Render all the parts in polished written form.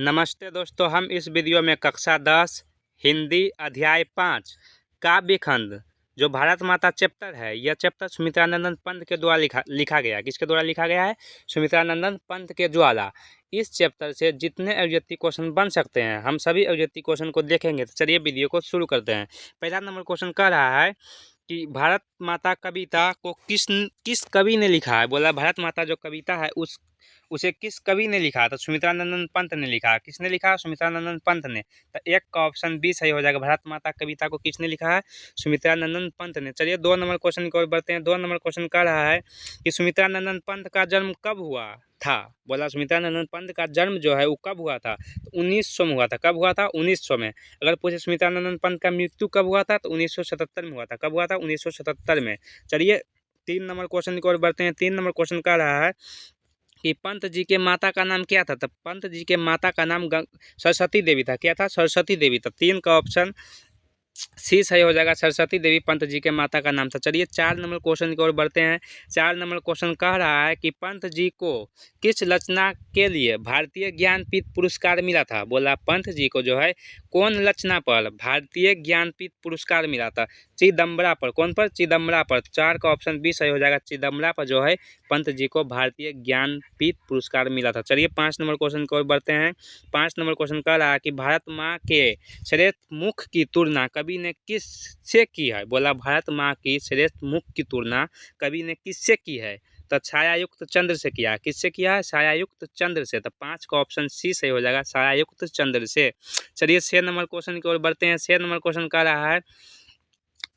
नमस्ते दोस्तों, हम इस वीडियो में कक्षा 10 हिंदी अध्याय 5 काव्य खंड जो भारत माता चैप्टर है, यह चैप्टर सुमित्रानंदन पंत के द्वारा लिखा गया है। किसके द्वारा लिखा गया है? सुमित्रानंदन पंत के द्वारा। इस चैप्टर से जितने अभिव्यक्ति क्वेश्चन बन सकते हैं, हम सभी अभिव्यक्ति क्वेश्चन को देखेंगे। तो चलिए वीडियो को शुरू करते हैं। पहला नंबर क्वेश्चन कह रहा है कि भारत माता कविता को किस कवि ने लिखा है। बोला भारत माता जो कविता है उसे किस कवि ने लिखा? तो सुमित्रानंदन पंत ने लिखा। किसने लिखा? सुमित्रानंदन पंत ने। तो एक का ऑप्शन बी सही हो जाएगा। भारत माता कविता को किसने लिखा है? सुमित्रानंदन पंत ने। चलिए 2 नंबर क्वेश्चन की ओर बढ़ते हैं। 2 नंबर क्वेश्चन कह रहा है कि सुमित्रानंदन पंत का जन्म कब हुआ था। बोला सुमित्रानंदन पंत का जन्म जो है वो कब हुआ था? तो 1900 में हुआ था। कब हुआ था? 1900 में। अगर पूछे सुमित्रानंदन पंत का मृत्यु कब हुआ था, तो 1977 में हुआ था। कब हुआ था? 1977 में। चलिए 3 नंबर क्वेश्चन की ओर बढ़ते हैं। 3 नंबर क्वेश्चन कह रहा है कि पंत जी के माता का नाम क्या था? तो पंत जी के माता का नाम सरस्वती देवी था। क्या था? सरस्वती देवी था। 3 का ऑप्शन सी सही हो जाएगा। सरस्वती देवी पंत जी के माता का नाम था। चलिए 4 नंबर क्वेश्चन की ओर बढ़ते हैं। 4 नंबर क्वेश्चन कह रहा है कि पंत जी को किस रचना के लिए भारतीय ज्ञानपीठ पुरस्कार मिला था। बोला पंत जी को जो है कौन रचना पर भारतीय ज्ञानपीठ पुरस्कार मिला था? चिदम्बरा पर। कौन पर? चिदम्बरा पर। 4 का ऑप्शन बी सही हो जाएगा। चिदम्बरा पर जो है पंत जी को भारतीय ज्ञानपीठ पुरस्कार मिला था। चलिए 5 नंबर क्वेश्चन की ओर बढ़ते हैं। 5 नंबर क्वेश्चन कह रहा है कि भारत माँ के श्रेष्ठ मुख की तुलना कवि ने किससे की है? बोला भारत माँ की श्रेष्ठ मुख की तुलना कवि ने किससे की है? तो छायायुक्त चंद्र से किया है। किससे किया है? छायायुक्त चंद्र से। तो 5 का ऑप्शन सी सही हो जाएगा। छायायुक्त चंद्र से। चलिए 6 नंबर क्वेश्चन की ओर बढ़ते हैं। 6 नंबर क्वेश्चन कह रहा है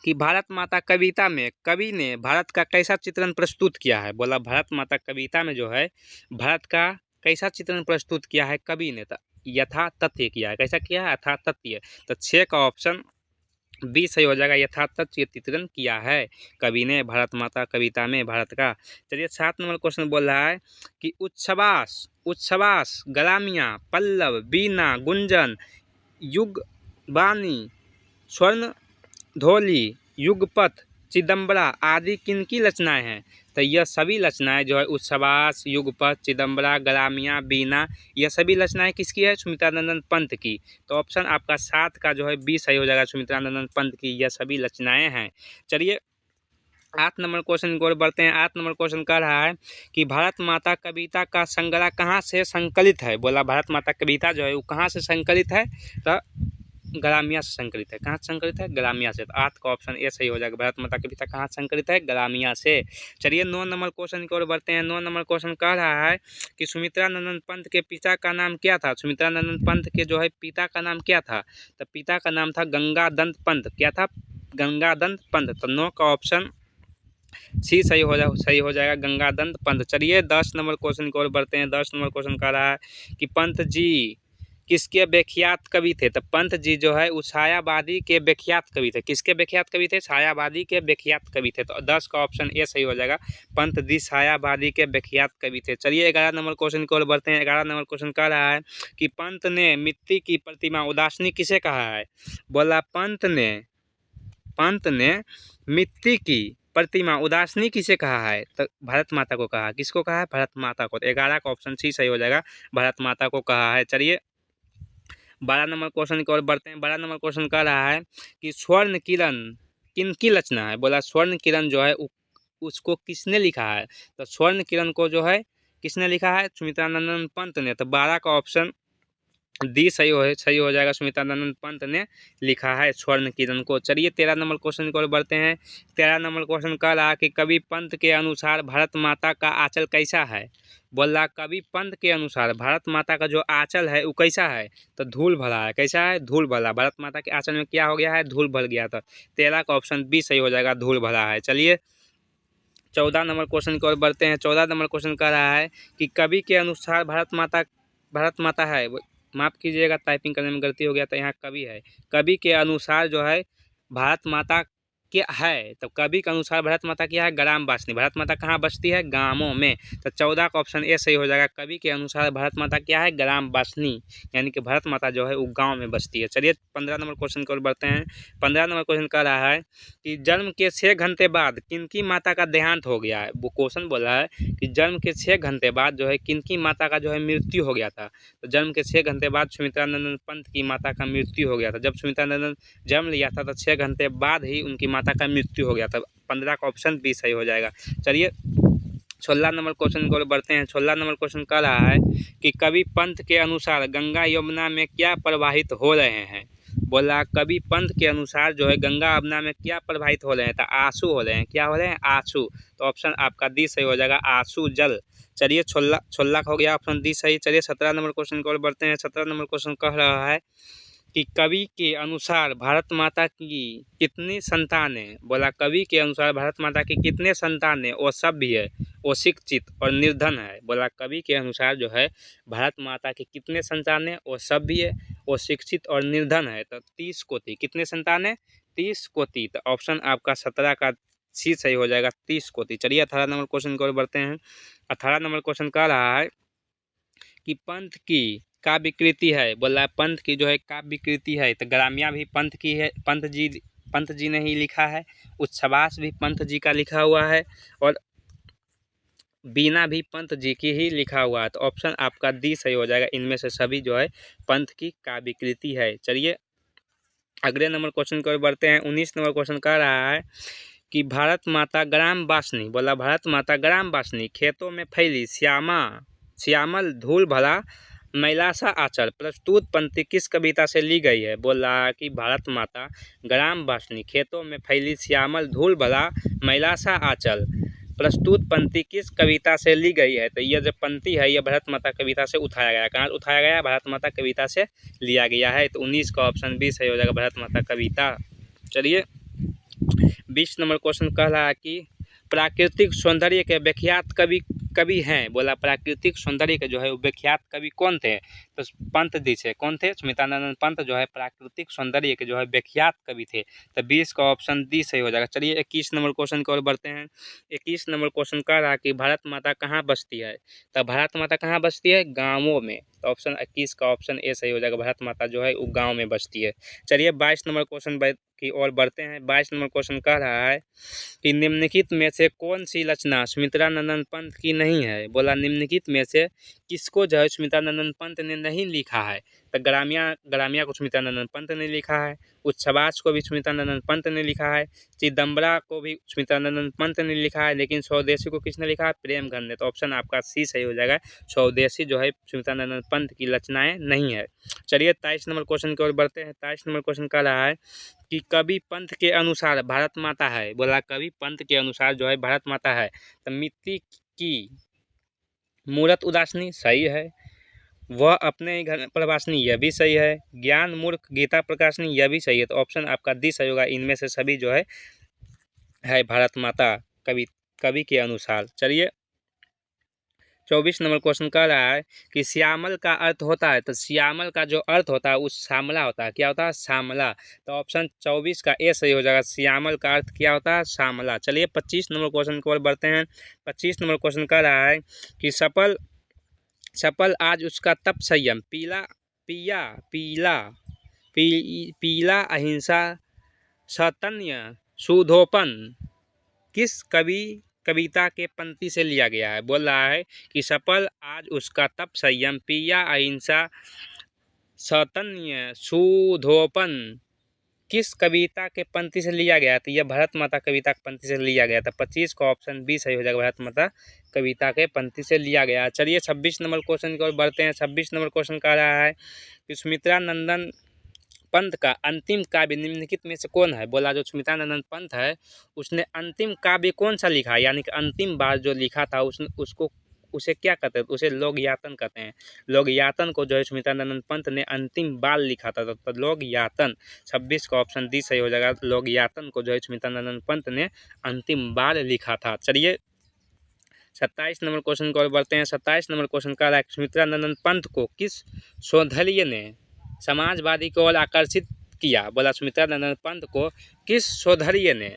कि भारत माता कविता में कवि ने भारत का कैसा चित्रण प्रस्तुत किया है? बोला भारत माता कविता में जो है भारत का कैसा चित्रण प्रस्तुत किया है कवि ने? तो यथातथ्य किया है। कैसा किया है? यथातथ्य। तो 6 का ऑप्शन बी सही हो जाएगा। यथातथ्य चित्रण किया है कवि ने भारत माता कविता में भारत का। चलिए 7 नंबर क्वेश्चन बोल रहा है कि उच्छ्वास ग्राम्या पल्लव बीना गुंजन युगबानी स्वर्ण धोली युगपथ चिदम्बरा आदि किनकी रचनाएं हैं? तो यह सभी रचनाएं जो है उच्छ्वास युगपथ चिदम्बरा ग्राम्या बीना, यह सभी रचनाएं किसकी है? सुमित्रानंदन पंत की। तो ऑप्शन आपका 7 का जो है बी सही हो जाएगा। सुमित्रानंदन पंत की यह सभी रचनाएं हैं। चलिए 8 नंबर क्वेश्चन की ओर बढ़ते हैं। 8 नंबर क्वेश्चन कह रहा है कि भारत माता कविता का संग्रह कहाँ से संकलित है? बोला भारत माता कविता जो है वो कहाँ से संकलित है? तो ग्राम्या से संकलित है। कहाँ से संकलित है? ग्राम्या से। तो 8 का ऑप्शन ए सही हो जाएगा। भारत माता कविता कहाँ से संकलित है? ग्राम्या से। चलिए 9 नंबर क्वेश्चन की ओर बढ़ते हैं। 9 नंबर क्वेश्चन कह रहा है कि सुमित्रानंदन पंत के पिता का नाम क्या था? सुमित्रानंदन पंत के जो है पिता का नाम क्या था? तो पिता का नाम था गंगादत्त पंत। क्या था? गंगादत्त पंत। तो 9 का ऑप्शन सी सही हो जाएगा। गंगादत्त पंत। चलिए 10 नंबर क्वेश्चन की ओर बढ़ते हैं। 10 नंबर क्वेश्चन कह रहा है कि पंत जी किसके विख्यात कवि थे? तो पंत जी जो है उस छायावादी के विख्यात कवि थे। किसके विख्यात कवि थे? छायावादी के विख्यात कवि थे। तो 10 का ऑप्शन ए सही हो जाएगा। पंत जी छायावादी के विख्यात कवि थे। चलिए 11 नंबर क्वेश्चन की ओर बढ़ते हैं। 11 नंबर क्वेश्चन कह रहा है कि पंत ने मिट्टी की प्रतिमा उदासनी किसे कहा है? बोला पंत ने मिट्टी की प्रतिमा उदासनी किसे कहा है? तो भारत माता को कहा। किसको कहा है? भारत माता को। 11 का ऑप्शन सी सही हो जाएगा। भारत माता को कहा है। चलिए 12 नंबर क्वेश्चन की ओर बढ़ते हैं। 12 नंबर क्वेश्चन कह रहा है कि स्वर्ण किरण किनकी रचना है? बोला स्वर्ण किरण जो है उसको किसने लिखा है? तो स्वर्ण किरण को जो है किसने लिखा है? सुमित्रानंदन पंत ने। तो 12 का ऑप्शन डी सही हो जाएगा। सुमित्रानंदन पंत ने लिखा है स्वर्ण किरण को। चलिए 13 नंबर क्वेश्चन की ओर बढ़ते हैं। 13 नंबर क्वेश्चन कह रहा कि कवि पंत के अनुसार भारत माता का आंचल कैसा है? बोल रहा कवि पंत के अनुसार भारत माता का जो आंचल है वो कैसा है? तो धूल भरा है। कैसा है? धूल भरा। भारत माता के आंचल में क्या हो गया है? धूल भर गया था। 13 का ऑप्शन बी सही हो जाएगा। धूल भरा है। चलिए 14 नंबर क्वेश्चन की ओर बढ़ते हैं। 14 नंबर क्वेश्चन कह रहा है कि कवि के अनुसार भारत माता है, माफ़ कीजिएगा टाइपिंग करने में गलती हो गया था, यहाँ कवि है। कवि के अनुसार जो है भारत माता क्या है, तो कवि के अनुसार भारत माता क्या है, ग्राम वासिनी। भारत माता कहाँ बसती है, गाँवों में। तो 14 का ऑप्शन ए सही हो जाएगा। कवि के अनुसार भारत माता क्या है, ग्राम वासिनी, यानी कि भारत माता जो है वो गाँव में बसती है। चलिए 15 नंबर क्वेश्चन की ओर बढ़ते हैं। 15 नंबर क्वेश्चन कह रहा है कि जन्म के 6 घंटे बाद किनकी माता का देहांत हो गया है। वो क्वेश्चन बोला है कि जन्म के 6 घंटे बाद जो है किनकी माता का जो है मृत्यु हो गया था। तो जन्म के 6 घंटे बाद सुमित्रानंदन पंत की माता का मृत्यु हो गया था। जब सुमित्रानंदन जन्म लिया था तो 6 घंटे बाद ही उनकी माता का मृत्यु हो गया था। 15 का ऑप्शन बी सही हो जाएगा। चलिए 16 नंबर क्वेश्चन को बढ़ते हैं। 16 नंबर क्वेश्चन कह रहा है कि कवि पंत के अनुसार गंगा यमुना में क्या प्रवाहित हो रहे हैं। बोला कवि पंत के अनुसार जो है गंगा यमुना में क्या प्रवाहित हो रहे हैं, तो आंसू हो रहे हैं। क्या हो रहे हैं, आंसू। तो ऑप्शन आपका डी सही हो जाएगा, आंसू जल। चलिए 16 हो गया, ऑप्शन डी सही। चलिए 17 नंबर क्वेश्चन को बढ़ते हैं। 17 नंबर क्वेश्चन कह रहा है कि कवि के अनुसार भारत माता की कितनी संतानें। बोला कवि के अनुसार भारत माता की कितने संतान है, वो सभ्य है, वो शिक्षित और निर्धन है। बोला कवि के अनुसार जो है भारत माता की कितने संतान है, वो सभ्य है, वो शिक्षित और निर्धन है। तो 30 को थी, कितने संतान है, 30 को थी। तो ऑप्शन आपका 17 का सी सही हो जाएगा, 30 को थी। चलिए 18 नंबर क्वेश्चन की ओर बढ़ते हैं। 18 नंबर क्वेश्चन कह रहा है कि पंथ की काव्य कृति है। बोला पंथ की जो है काव्य कृति है, तो ग्राम्या भी पंथ की है, पंत जी ने ही लिखा है। उच्छ्वास भी पंत जी का लिखा हुआ है और बीना भी पंत जी की ही लिखा हुआ है। तो ऑप्शन आपका डी सही हो जाएगा। इनमें से सभी जो है पंथ की काव्य कृति है। चलिए अगले नंबर क्वेश्चन की ओर बढ़ते हैं। 19 नंबर क्वेश्चन कह रहा है कि भारत माता ग्राम वासिनी। बोला भारत माता ग्राम वासिनी खेतों में फैली श्यामल धूल भरा मैलासा आंचल प्रस्तुत पंक्ति किस कविता से ली गई है। बोला कि भारत माता ग्राम वासिनी खेतों में फैली श्यामल धूल भरा मैलासा आंचल प्रस्तुत पंक्ति किस कविता से ली गई है। तो यह जो पंक्ति है यह भारत माता कविता से उठाया गया। कहाँ उठाया गया, भारत माता कविता से लिया गया है। तो 19 का ऑप्शन बी सही हो जाएगा, भारत माता कविता। चलिए 20 नंबर क्वेश्चन कह रहा है कि प्राकृतिक सौंदर्य के विख्यात कवि हैं। बोला प्राकृतिक सौंदर्य के जो है वो विख्यात कवि कौन थे, तो पंत जी से। कौन थे, सुमित्रानंद पंत जो है प्राकृतिक सौंदर्य के जो है विख्यात कवि थे। तो 20 का ऑप्शन डी सही हो जाएगा। चलिए 21 नंबर क्वेश्चन की ओर बढ़ते हैं। 21 नंबर क्वेश्चन कह रहा है कि भारत माता कहाँ बसती है। तो भारत माता कहाँ बसती है, गाँवों में। तो ऑप्शन 21 का ऑप्शन ए सही हो जाएगा, भारत माता जो है वो गाँव में बसती है। चलिए 22 नंबर क्वेश्चन की ओर बढ़ते हैं। 22 नंबर क्वेश्चन कह रहा है कि निम्नलिखित में से कौन सी रचना सुमित्रानंदन पंत की नहीं है। बोला निम्नलिखित में से किसको जो है सुमित्रानंदन पंत ने नहीं लिखा है। तो ग्राम्या को सुमित्रानंदन पंत ने लिखा है, उच्छ्वास को भी सुमित्रानंदन पंत ने लिखा है, चिदम्बरा को भी सुमित्रानंदन पंत ने लिखा है, लेकिन स्वदेशी को किसने लिखा है, प्रेमघन ने। तो ऑप्शन आपका सी सही हो जाएगा, स्वदेशी जो है सुमित्रानंदन पंत की रचनाएं नहीं है। चलिए 23 नंबर क्वेश्चन की ओर बढ़ते हैं। 23 नंबर क्वेश्चन कह रहा है कि कवि पंत के अनुसार भारत माता है। बोला कवि पंत के अनुसार जो है भारत माता है तो मिट्टी की मूरत उदासनी सही है, वह अपने ही घर पर वासनी यह भी सही है, ज्ञान मूर्ख गीता प्रकाशनी यह भी सही है। तो ऑप्शन आपका डी सही होगा। इनमें से सभी जो है भारत माता कवि के अनुसार। चलिए 24 नंबर क्वेश्चन कह रहा है कि श्यामल का अर्थ होता है। तो श्यामल का जो अर्थ होता है वो श्यामला होता है। क्या होता है, श्यामला। तो ऑप्शन 24 का ए सही हो जाएगा, श्यामल का अर्थ क्या होता है, श्यामला। चलिए 25 नंबर क्वेश्चन की ओर बढ़ते हैं। 25 नंबर क्वेश्चन कह रहा है कि सफल आज उसका तप संयम पीला अहिंसा सतन्य सुधोपन किस कविता के पंक्ति से लिया गया है। बोल रहा है कि सफल आज उसका तप संयम पिया अहिंसा सतन्य सुधोपन किस कविता के पंक्ति से लिया गया। तो यह भारत माता कविता के पंक्ति से लिया गया था। 25 का ऑप्शन बी सही हो जाएगा, भारत माता कविता के पंक्ति से लिया गया। चलिए 26 नंबर क्वेश्चन की ओर बढ़ते हैं। 26 नंबर क्वेश्चन कह रहा है कि सुमित्रानंदन पंत का अंतिम काव्य निम्नलिखित में से कौन है। बोला जो सुमित्रानंदन पंत है उसने अंतिम काव्य कौन सा लिखा है, यानी कि अंतिम बार जो लिखा था उसे क्या कहते हैं, उसे लोक यातन कहते हैं। लोक यातन को जो है सुमित्रानंदन पंत ने अंतिम बार लिखा था। तो लोक यातन 26 का ऑप्शन डी सही हो जाएगा, लोक यातन को जो है सुमित्रानंदन पंत ने अंतिम बार लिखा था। चलिए 27 नंबर क्वेश्चन की ओर बढ़ते हैं। 27 नंबर क्वेश्चन कह रहा है सुमित्रानंदन पंत को किस सौंदर्य ने समाजवादी की ओर आकर्षित किया, बोला सुमित्रानंद पंत को किस सौंदर्य ने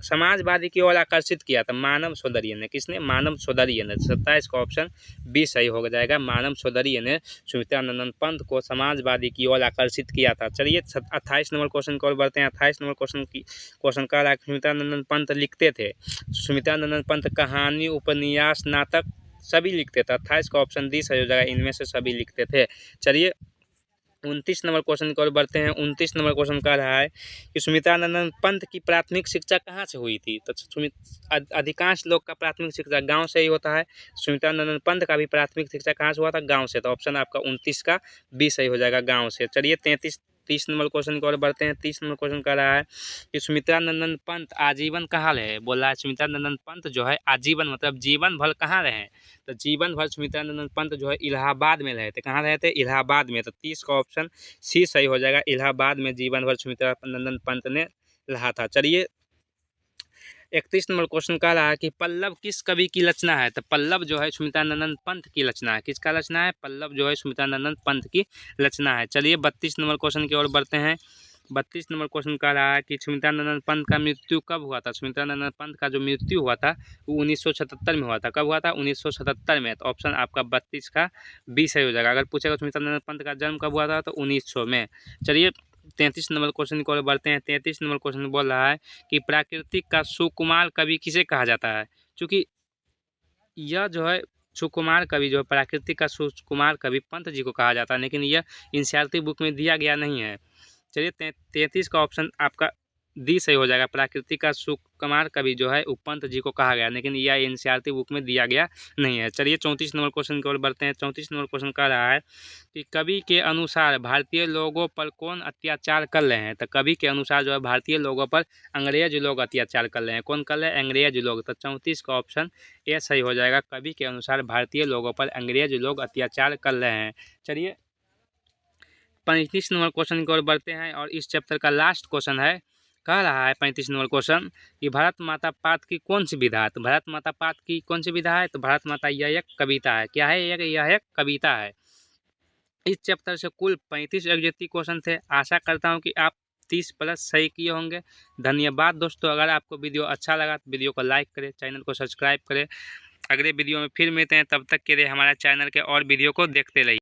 समाजवादी की ओर आकर्षित किया था? मानव सौंदर्य ने। किसने? मानव सौंदर्य ने। 27 का ऑप्शन बी सही हो जाएगा। मानव सौंदर्य ने सुमित्रानंद पंत को समाजवादी की ओर आकर्षित किया था। चलिए 28 नंबर क्वेश्चन की ओर बढ़ते हैं। 28 नंबर क्वेश्चन का रहा सुमित्रानंद पंत लिखते थे। सुमित्रानंद पंत कहानी, उपन्यास, नाटक सभी लिखते थे। 28 का ऑप्शन डी सही हो जाएगा, इनमें से सभी लिखते थे। चलिए 29 नंबर क्वेश्चन की ओर बढ़ते हैं। 29 नंबर क्वेश्चन का रहा है कि सुमित्रानंद पंत की प्राथमिक शिक्षा कहाँ से हुई थी? तो अधिकांश लोग का प्राथमिक शिक्षा गांव से ही होता है। सुमित्रानंद पंत का भी प्राथमिक शिक्षा कहाँ से हुआ था? गांव से। तो ऑप्शन आपका 29 का बी सही हो जाएगा, गांव से। चलिए 30 नंबर क्वेश्चन की ओर बढ़ते हैं। 30 नंबर क्वेश्चन का रहा है कि सुमित्रानंद पंत आजीवन कहाँ रहे? बोला है सुमित्रानंद पंत जो है आजीवन मतलब जीवन भर कहाँ रहे? तो जीवन भर सुमित्रानंद पंत जो है इलाहाबाद में रहे थे। कहाँ रहे थे? इलाहाबाद में। तो 30 का ऑप्शन सी सही हो जाएगा, इलाहाबाद में जीवन भर सुमित्रानंद पंत ने रहा था। चलिए 31 नंबर क्वेश्चन का रहा है कि पल्लव किस कवि की रचना है? तो पल्लव जो है सुमित्रानंद पंत की रचना है। किसका रचना है? पल्लव जो है सुमित्रानंद पंत की रचना है। चलिए 32 नंबर क्वेश्चन की ओर बढ़ते हैं। 32 नंबर क्वेश्चन का रहा है कि सुमित्रानंद पंत का मृत्यु कब हुआ था? सुमित्रानंद पंत का जो मृत्यु हुआ था वो 1977 में हुआ था। कब हुआ था? 1977 में। तो ऑप्शन आपका 32 का बी सही हो जाएगा। अगर पूछेगा सुमित्रानंद पंत का जन्म कब हुआ था तो 1900 में। चलिए 33 नंबर क्वेश्चन की ओर बढ़ते हैं। 33 नंबर क्वेश्चन बोल रहा है कि प्राकृतिक का सुकुमार कवि किसे कहा जाता है? क्योंकि यह जो है सुकुमार कवि जो है प्राकृतिक का सुकुमार कवि पंत जी को कहा जाता है, लेकिन यह एनसीईआरटी बुक में दिया गया नहीं है। चलिए 33 का ऑप्शन आपका डी सही हो जाएगा। प्राकृतिक का सुकुमार कवि जो है पंत जी को कहा गया, लेकिन यह एनसीईआरटी बुक में दिया गया नहीं है। चलिए 34 नंबर क्वेश्चन की ओर बढ़ते हैं। 34 नंबर क्वेश्चन का रहा है कि कवि के अनुसार भारतीय लोगों पर कौन अत्याचार कर रहे हैं? तो कवि के अनुसार जो है भारतीय लोगों पर अंग्रेज लोग अत्याचार कर रहे हैं। कौन कर रहे हैं? अंग्रेज लोग। तो 34 का ऑप्शन ए सही हो जाएगा। कवि के अनुसार भारतीय लोगों पर अंग्रेज लोग अत्याचार कर रहे हैं। चलिए 35 नंबर क्वेश्चन की ओर बढ़ते हैं और इस चैप्टर का लास्ट क्वेश्चन है। कह रहा है 35 नंबर क्वेश्चन कि भारत माता पाठ की कौन सी विधा है? तो भारत माता पाठ की कौन सी विधा है? तो भारत माता यह एक कविता है। क्या है? यह एक कविता है। इस चैप्टर से कुल 35 एग्जेक्टिव क्वेश्चन थे। आशा करता हूं कि आप 30 प्लस सही किए होंगे। धन्यवाद दोस्तों। अगर आपको वीडियो अच्छा लगा तो वीडियो को लाइक करें, चैनल को सब्सक्राइब करें। अगले वीडियो में फिर मिलते हैं, तब तक के लिए हमारे चैनल के और वीडियो को देखते रहिए।